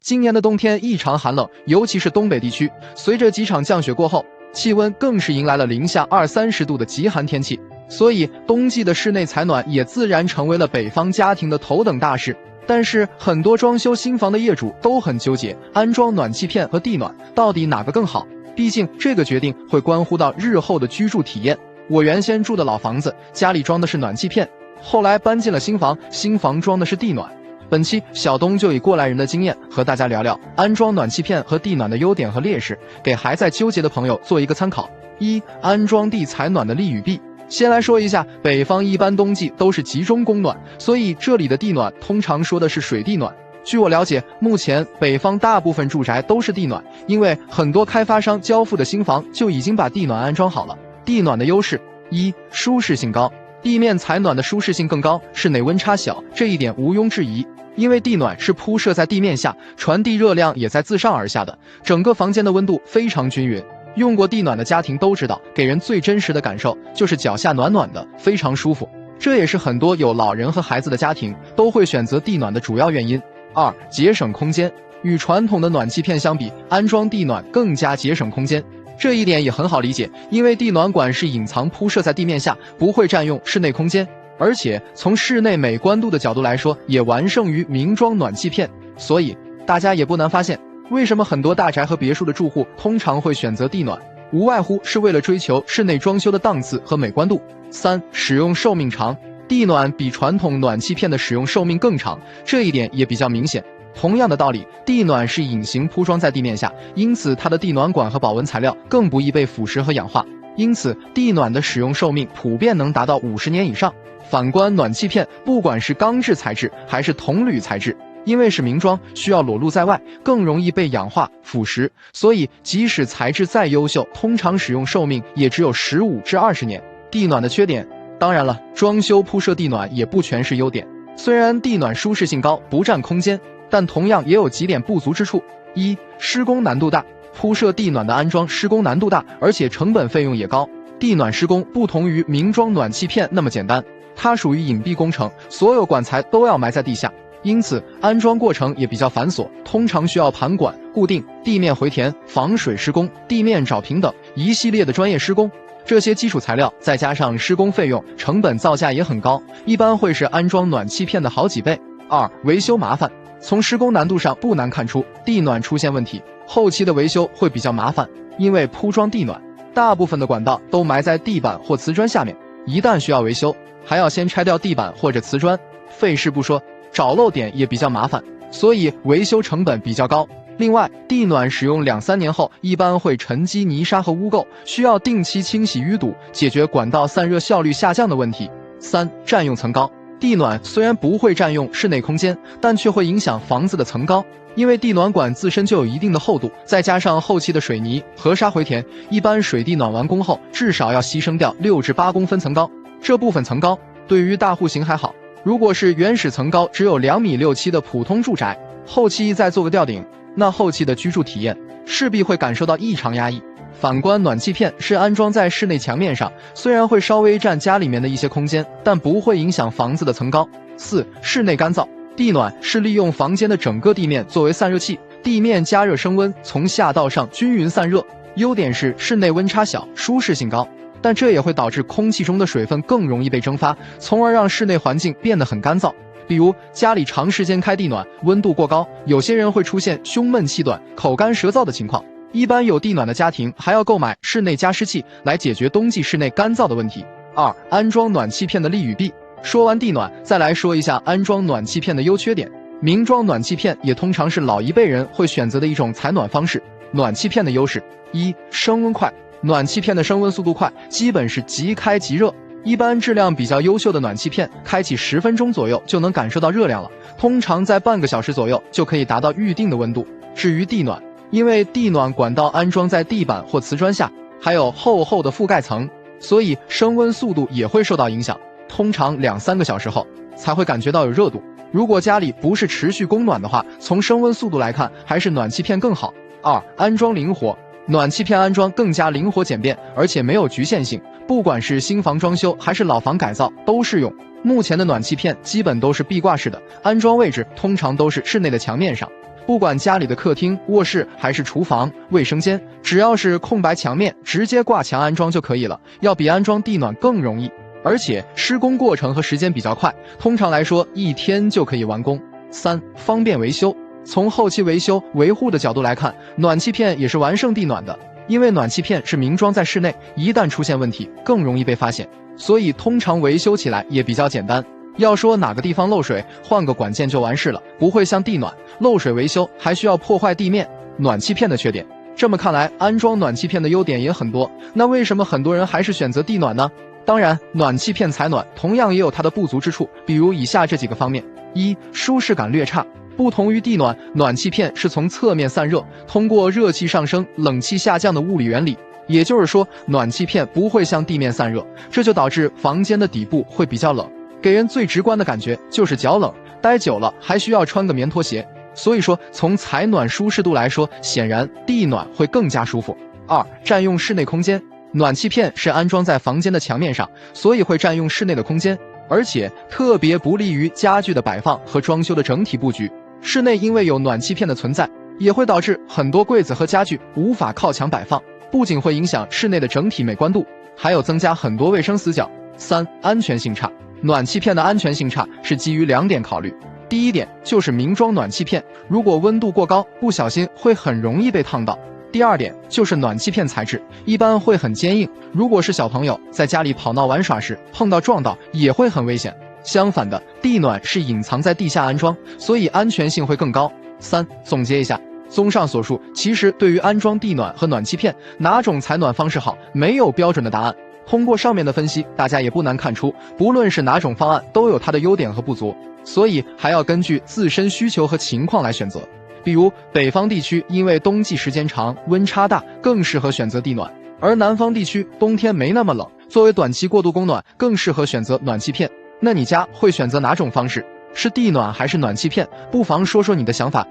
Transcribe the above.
今年的冬天异常寒冷，尤其是东北地区，随着几场降雪过后，气温更是迎来了零下20-30度的极寒天气。所以，冬季的室内采暖也自然成为了北方家庭的头等大事。但是，很多装修新房的业主都很纠结，安装暖气片和地暖到底哪个更好？毕竟，这个决定会关乎到日后的居住体验。我原先住的老房子，家里装的是暖气片，后来搬进了新房，新房装的是地暖。本期小东就以过来人的经验和大家聊聊安装暖气片和地暖的优点和劣势，给还在纠结的朋友做一个参考。一、安装地采暖的利与弊。先来说一下，北方一般冬季都是集中供暖，所以这里的地暖通常说的是水地暖。据我了解，目前北方大部分住宅都是地暖，因为很多开发商交付的新房就已经把地暖安装好了。地暖的优势：一、舒适性高，地面采暖的舒适性更高，室内温差小，这一点毋庸置疑。因为地暖是铺设在地面下，传递热量也在自上而下的，整个房间的温度非常均匀。用过地暖的家庭都知道，给人最真实的感受就是脚下暖暖的，非常舒服。这也是很多有老人和孩子的家庭都会选择地暖的主要原因。二、节省空间。与传统的暖气片相比，安装地暖更加节省空间。这一点也很好理解，因为地暖管是隐藏铺设在地面下，不会占用室内空间。而且从室内美观度的角度来说，也完胜于明装暖气片。所以大家也不难发现，为什么很多大宅和别墅的住户通常会选择地暖，无外乎是为了追求室内装修的档次和美观度。三、使用寿命长。地暖比传统暖气片的使用寿命更长，这一点也比较明显。同样的道理，地暖是隐形铺装在地面下，因此它的地暖管和保温材料更不易被腐蚀和氧化，因此地暖的使用寿命普遍能达到50年以上。反观暖气片，不管是钢制材质还是铜铝材质，因为是明装，需要裸露在外，更容易被氧化腐蚀，所以即使材质再优秀，通常使用寿命也只有15至20年。地暖的缺点，当然了，装修铺设地暖也不全是优点。虽然地暖舒适性高，不占空间，但同样也有几点不足之处。一、施工难度大。铺设地暖的安装施工难度大，而且成本费用也高。地暖施工不同于明装暖气片那么简单，它属于隐蔽工程，所有管材都要埋在地下，因此安装过程也比较繁琐，通常需要盘管、固定、地面回填、防水施工、地面找平等一系列的专业施工。这些基础材料再加上施工费用，成本造价也很高，一般会是安装暖气片的好几倍。二、维修麻烦。从施工难度上不难看出，地暖出现问题，后期的维修会比较麻烦，因为铺装地暖，大部分的管道都埋在地板或瓷砖下面，一旦需要维修，还要先拆掉地板或者瓷砖，费事不说，找漏点也比较麻烦，所以维修成本比较高。另外，地暖使用2-3年后，一般会沉积泥沙和污垢，需要定期清洗淤堵，解决管道散热效率下降的问题。三、占用层高。地暖虽然不会占用室内空间，但却会影响房子的层高，因为地暖管自身就有一定的厚度，再加上后期的水泥、河沙回填，一般水地暖完工后，至少要牺牲掉6至8公分层高。这部分层高对于大户型还好，如果是原始层高只有2.6米7的普通住宅，后期再做个吊顶，那后期的居住体验势必会感受到异常压抑。反观暖气片是安装在室内墙面上，虽然会稍微占家里面的一些空间，但不会影响房子的层高。四、室内干燥。地暖是利用房间的整个地面作为散热器，地面加热升温，从下到上均匀散热。优点是室内温差小，舒适性高，但这也会导致空气中的水分更容易被蒸发，从而让室内环境变得很干燥。比如家里长时间开地暖，温度过高，有些人会出现胸闷气短、口干舌燥的情况。一般有地暖的家庭还要购买室内加湿器来解决冬季室内干燥的问题。二、安装暖气片的利与弊。说完地暖，再来说一下安装暖气片的优缺点。明装暖气片也通常是老一辈人会选择的一种采暖方式。暖气片的优势：一、升温快。暖气片的升温速度快，基本是即开即热。一般质量比较优秀的暖气片，开启10分钟左右就能感受到热量了，通常在半个小时左右就可以达到预定的温度。至于地暖，因为地暖管道安装在地板或瓷砖下，还有厚厚的覆盖层，所以升温速度也会受到影响，通常2-3个小时后才会感觉到有热度。如果家里不是持续供暖的话，从升温速度来看，还是暖气片更好。二、安装灵活。暖气片安装更加灵活简便，而且没有局限性，不管是新房装修还是老房改造都适用。目前的暖气片基本都是壁挂式的，安装位置通常都是室内的墙面上，不管家里的客厅、卧室还是厨房、卫生间，只要是空白墙面，直接挂墙安装就可以了，要比安装地暖更容易，而且施工过程和时间比较快，通常来说1天就可以完工。3、方便维修。从后期维修维护的角度来看，暖气片也是完胜地暖的，因为暖气片是明装在室内，一旦出现问题更容易被发现，所以通常维修起来也比较简单。要说哪个地方漏水，换个管件就完事了，不会像地暖漏水维修还需要破坏地面。暖气片的缺点，这么看来安装暖气片的优点也很多，那为什么很多人还是选择地暖呢？当然，暖气片采暖同样也有它的不足之处，比如以下这几个方面。1、舒适感略差。不同于地暖，暖气片是从侧面散热，通过热气上升、冷气下降的物理原理，也就是说，暖气片不会向地面散热，这就导致房间的底部会比较冷，给人最直观的感觉就是脚冷，待久了还需要穿个棉拖鞋。所以说，从采暖舒适度来说，显然地暖会更加舒服。2、占用室内空间。暖气片是安装在房间的墙面上，所以会占用室内的空间，而且特别不利于家具的摆放和装修的整体布局。室内因为有暖气片的存在，也会导致很多柜子和家具无法靠墙摆放，不仅会影响室内的整体美观度，还有增加很多卫生死角。3、安全性差。暖气片的安全性差是基于2点考虑。第一点就是明装暖气片，如果温度过高，不小心会很容易被烫到。第二点就是暖气片材质一般会很坚硬，如果是小朋友在家里跑闹玩耍时碰到撞到也会很危险。相反的，地暖是隐藏在地下安装，所以安全性会更高。3、总结一下，综上所述，其实对于安装地暖和暖气片哪种采暖方式好，没有标准的答案。通过上面的分析，大家也不难看出，不论是哪种方案都有它的优点和不足，所以还要根据自身需求和情况来选择。比如北方地区因为冬季时间长，温差大，更适合选择地暖，而南方地区冬天没那么冷，作为短期过渡供暖，更适合选择暖气片。那你家会选择哪种方式？是地暖还是暖气片？不妨说说你的想法。